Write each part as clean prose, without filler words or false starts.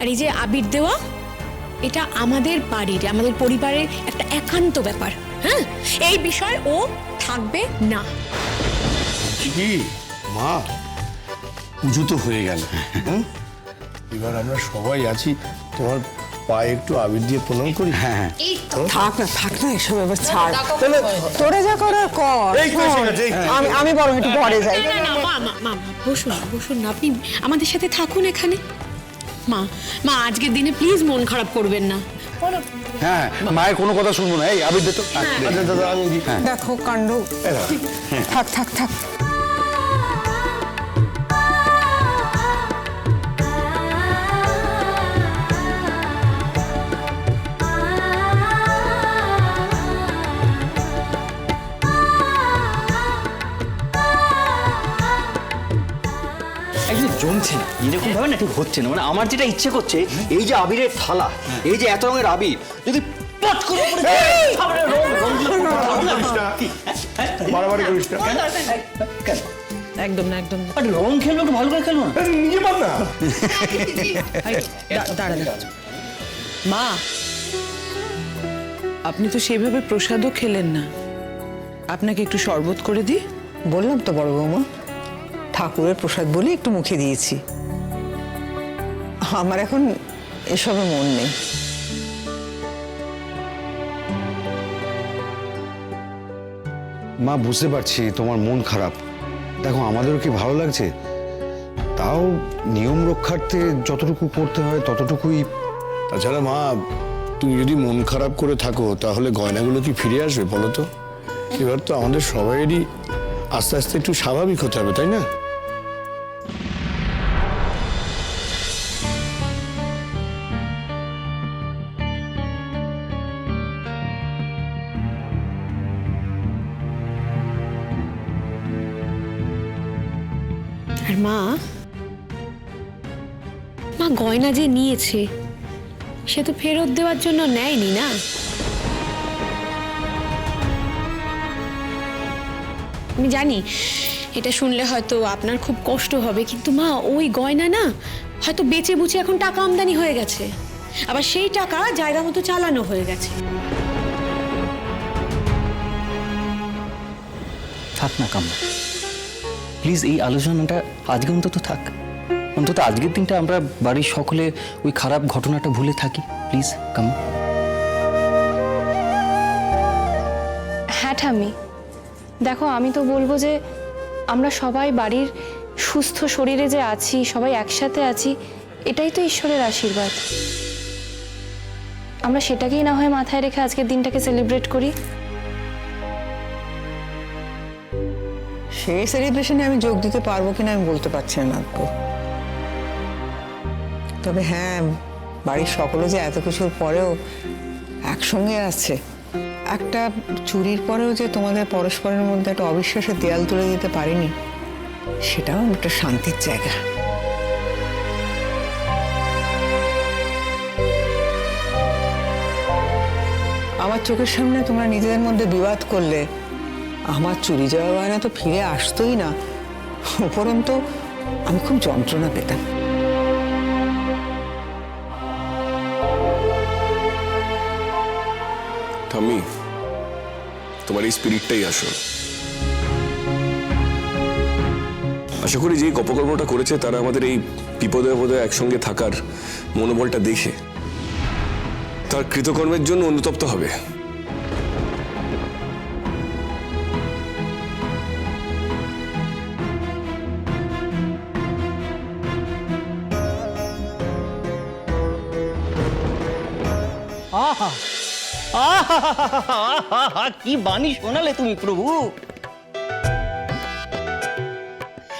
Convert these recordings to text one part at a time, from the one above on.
এই যে আবির দেওয়া, এটা আমাদের বাড়ির, আমাদের পরিবারের একটা একান্ত ব্যাপার। হ্যাঁ, এই বিষয় ও থাকবে না। কি মা, পুজো তো হয়ে গেল, এবার আমরা সবাই আছি, তোমার পায়ে একটু আবির দিয়ে প্রণাম করি। হ্যাঁ, থাক না এসব এবার ছাড়। তোরা যা করার কর। আমি বরং একটু ঘরে যাই। না, মা বসুন না, আপনি আমাদের সাথে থাকুন এখানে। মা আজকের দিনে প্লিজ মন খারাপ করবেন না। হ্যাঁ, মায়ের কোনো কথা শুনবো না। এই আবির দে তো। আচ্ছা দাদা, আমি দেখো কাণ্ড। থাক। একদম জমছে না, এরকম ভাবে না ঠিক হচ্ছে না। মানে আমার যেটা ইচ্ছে করছে, এই যে আবিরের থালা, এই যে এত রঙের আবির, যদি পট করে বাড়াবাড়ি করিস না। একদম না। রং খেলবো, একটু ভালো করে খেলবো না। নিজে পার না। দাঁড়া। মা, আপনি তো সেভাবে প্রসাদও খেলেন না, আপনাকে একটু শরবত করে দিই। বললাম তো বড় বৌমা, ঠাকুরের প্রসাদ বলে একটু মুখে দিয়েছি। আমার এখন এসবে মন নেই। মা, বুঝতে পারছি তোমার মন খারাপ। দেখো, আমাদেরও কি ভালো লাগছে, তাও নিয়ম রক্ষার্থে যতটুকু করতে হয় ততটুকুই। তাছাড়া মা, তুমি যদি মন খারাপ করে থাকো তাহলে গয়নাগুলো কি ফিরে আসবে বলো তো? এবার তো আমাদের সবাইয়েরই আস্তে আস্তে একটু স্বাভাবিক হতে হবে, তাই না? আর মা গয়না যে নিয়েছে সে তো ফেরত দেওয়ার জন্য নেয়নি না। আমি জানি এটা শুনলে হয়তো আপনার খুব কষ্ট হবে, কিন্তু মা ওই গয়না না হয়তো বেচে বুচে এখন টাকা আমদানি হয়ে গেছে, আবার সেই টাকা জায়গা মতো চালানো হয়ে গেছে। থাক না কাম্মা, প্লিজ এই আলোচনাটা আজকে অন্তত থাক। অন্তত আজকের দিনটা আমরা বাড়ির সকলে ওই খারাপ ঘটনাটা ভুলে থাকি, প্লিজ কাম্মা। হ্যাঁ ঠাম্মি, দেখো আমি তো বলবো যে আমরা সবাই বাড়ির সুস্থ শরীরে যে আছি, সবাই একসাথে আছি, এটাই তো ঈশ্বরের আশীর্বাদ। আমরা সেটাকেই না হয় মাথায় রেখে আজকের দিনটাকে সেলিব্রেট করি। সেই সেলিব্রেশনে আমি যোগ দিতে পারবো কিনা আমি বলতে পারছি না। তবে হ্যাঁ, বাড়ির সকলে যে এত কিছুর পরেও একসঙ্গে আছে, একটা চুরির পরেও যে তোমাদের পরস্পরের মধ্যে একটা অবিশ্বাসের দেয়াল তুলে দিতে পারিনি, সেটাও একটা শান্তির জায়গা। আমার চোখের সামনে তোমরা নিজেদের মধ্যে বিবাদ করলে, আমার চুরি যাওয়া গয়না তো ফিরে আসতোই না, উপরন্তু আমি খুব যন্ত্রণা পেতাম। ঠাম্মি, তোমার এই স্পিরিটটাই আসল। আশা করি যে অপকর্মটা করেছে তারা আমাদের এই বিপদে আপদে একসঙ্গে থাকার মনোবলটা দেখে তার কৃতকর্মের জন্য অনুতপ্ত হবে। কি বাণী শোনালে তুমি প্রভু!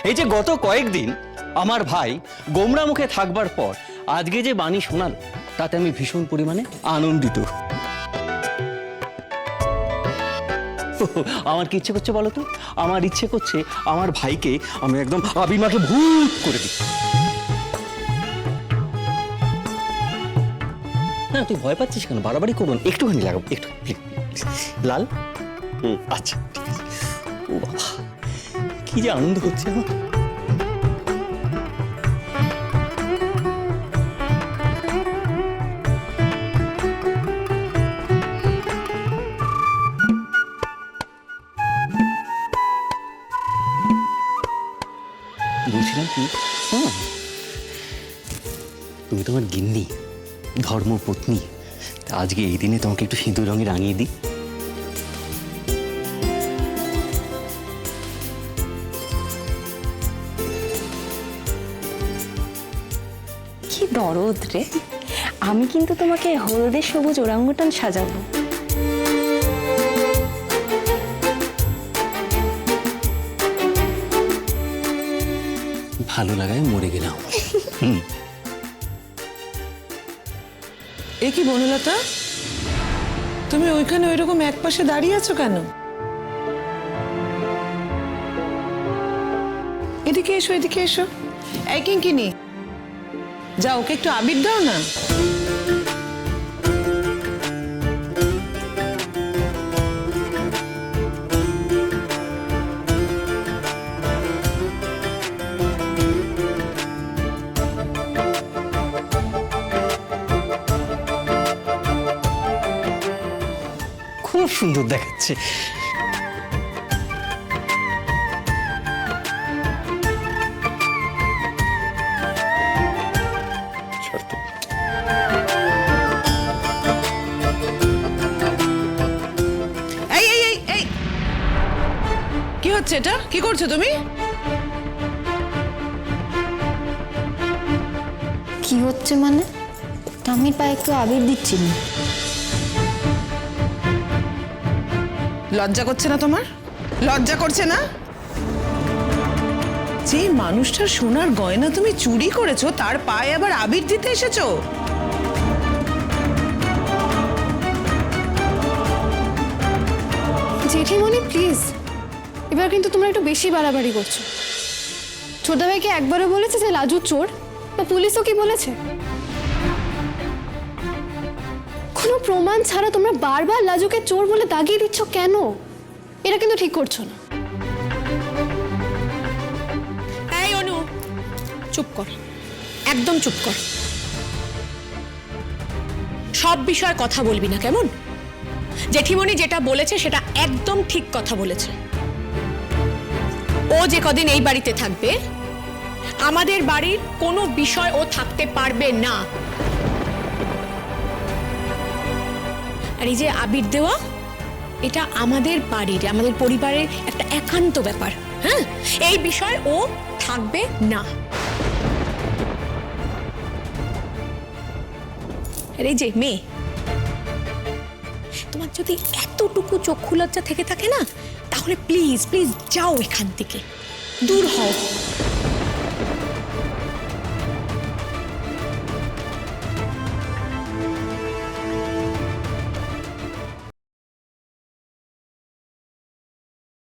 এই যে গত কয়েকদিন আমার ভাই গোমরা মুখে থাকবার পর আজকে যে বাণী শোনাল, তাতে আমি ভীষণ পরিমাণে আনন্দিত। আমার কি ইচ্ছে করছে বলো তো? আমার ইচ্ছে করছে আমার ভাইকে আমি একদম আবির মাকে ভূত করে দিই। না, তুই ভয় পাচ্ছিস কেন? বাড়াবাড়ি করুন, একটুখানি লাগাবো, একটু লাল। আচ্ছা ঠিক আছে। ও বাবা, কি যে আনন্দ হচ্ছে আমার। তুমি তোমার গিন্নি, ধর্মপত্নী, তা আজকে এই দিনে তোমাকে একটু সিঁদুর রঙে রাঙিয়ে দিই। কি দরদ রে, আমি কিন্তু তোমাকে হলদে সবুজ ওরাঙ্গুটান সাজাবো। ভালো লাগায় মরে গেলাম। এ কি বনলতা, তুমি ওইখানে ওইরকম একপাশে দাঁড়িয়ে আছো কেন? এদিকে এসো, এদিকে এসো। এই কিঙ্কিনি, যাও ওকে একটু আবির দাও না। খুব সুন্দর দেখাচ্ছে। এই এই এই এই, কি হচ্ছে এটা? কি করছো তুমি? কি হচ্ছে মানে? টামির পায়ে একটু আবির দিচ্ছিলাম। লজ্জা করছে না তোমার? লজ্জা করছে না? যে মানুষটার সোনার গয়না তুমি চুরি করেছো, তার পায়ে আবার আবির দিতে এসেছো? জেঠিমণি প্লিজ, এবার কিন্তু তোমরা একটু বেশি বাড়াবাড়ি করছো। ছোটদা ভাইকে একবারও বলেছে যে লাজু চোর, বা পুলিশও কি বলেছে? কোনো প্রমাণ ছাড়া তোমরা বারবার লাজুকে চোর বলে দাগিয়ে দিচ্ছ কেন? এটা কিন্তু ঠিক করছো না। এই অনু, চুপ কর, একদম চুপ কর। সব বিষয়ে কথা বলবি না, কেমন? জেঠিমণি যেটা বলেছে সেটা একদম ঠিক কথা বলেছে। ও যে কদিন এই বাড়িতে থাকবে, আমাদের বাড়ির কোনো বিষয় ও থাকতে পারবে না। আর এই যে আবির দেওয়া, এটা আমাদের বাড়ির, আমাদের পরিবারের একটা একান্ত ব্যাপার। হ্যাঁ, এই বিষয় ও থাকবে না। আর এই যে মেয়ে, তোমার যদি এতটুকু চক্ষু লজ্জা থেকে থাকে না, তাহলে প্লিজ প্লিজ যাও এখান থেকে, দূর হও।